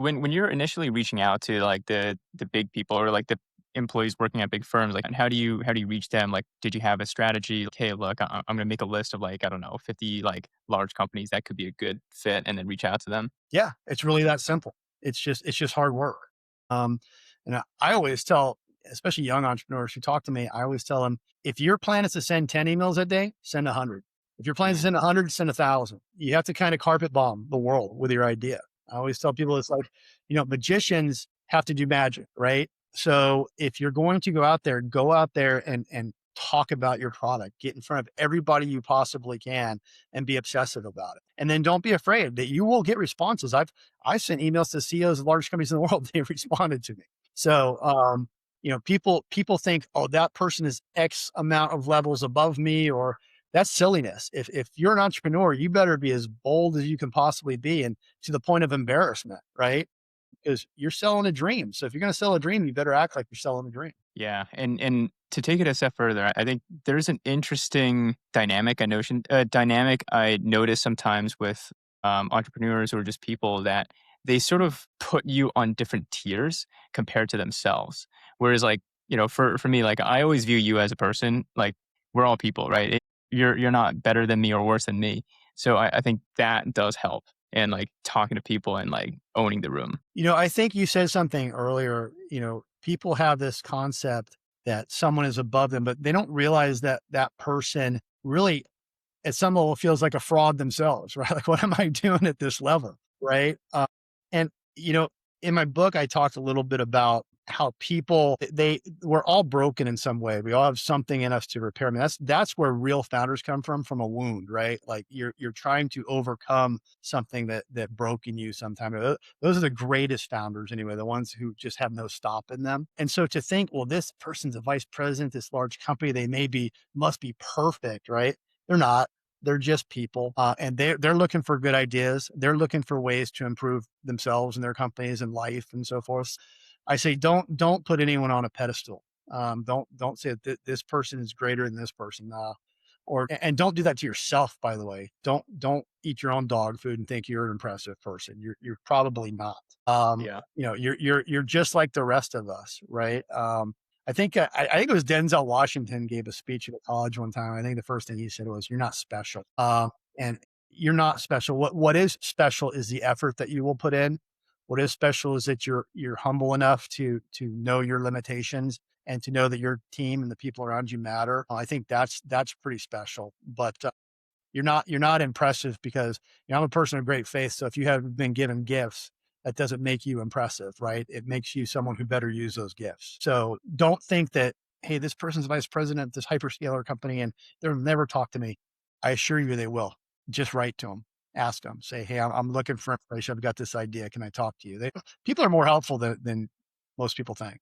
When you're initially reaching out to, like, the big people or, like, the employees working at big firms, like, how do you reach them? Like, did you have a strategy? Like, "Hey, look, I'm gonna make a list of, like, I don't know, 50, like, large companies that could be a good fit," and then reach out to them? Yeah, it's really that simple. It's just hard work. Um, and I always tell, especially young entrepreneurs who talk to me, I always tell them, if your plan is to send 10 emails a day, send 100. If your plan is to send 100, send 1,000. You have to kind of carpet bomb the world with your idea. I always tell people it's like, magicians have to do magic, right? So if you're going to go out there and talk about your product, get in front of everybody you possibly can and be obsessive about it. And then don't be afraid that you will get responses. I sent emails to CEOs of large companies in the world. They responded to me. So, people think, oh, that person is X amount of levels above me, or that's silliness. If you're an entrepreneur, you better be as bold as you can possibly be, and to the point of embarrassment, right? Because you're selling a dream. So if you're going to sell a dream, you better act like you're selling a dream. Yeah, and to take it a step further, I think there's an interesting dynamic I notice sometimes with, entrepreneurs or just people that they sort of put you on different tiers compared to themselves. Whereas, like, for me, like, I always view you as a person, like, we're all people, right? You're not better than me or worse than me. So I think that does help, and, like, talking to people and, like, owning the room. I think you said something earlier, people have this concept that someone is above them, but they don't realize that that person really at some level feels like a fraud themselves, right? Like, what am I doing at this level? Right. And, in my book, I talked a little bit about how people, we're all broken in some way. We all have something in us to repair. I mean, that's where real founders come from a wound, right? Like you're trying to overcome something that broke in you sometime. Those are the greatest founders anyway, the ones who just have no stop in them. And so to think, well, this person's a vice president, this large company, must be perfect, right? They're not. They're just people, and they're looking for good ideas. They're looking for ways to improve themselves and their companies and life and so forth. I say don't put anyone on a pedestal. Don't say that this person is greater than this person, and don't do that to yourself. By the way, don't eat your own dog food and think you're an impressive person. You're probably not. Yeah. You're just like the rest of us, right? I think it was Denzel Washington gave a speech at a college one time. I think the first thing he said was, "You're not special," and you're not special. What is special is the effort that you will put in. What is special is that you're humble enough to know your limitations and to know that your team and the people around you matter. I think that's pretty special. But you're not impressive because I'm a person of great faith. So if you have been given gifts, that doesn't make you impressive, right? It makes you someone who better use those gifts. So don't think that, hey, this person's vice president of this hyperscaler company and they'll never talk to me. I assure you they will. Just write to them, ask them, say, hey, I'm looking for information. I've got this idea. Can I talk to you? People are more helpful than most people think.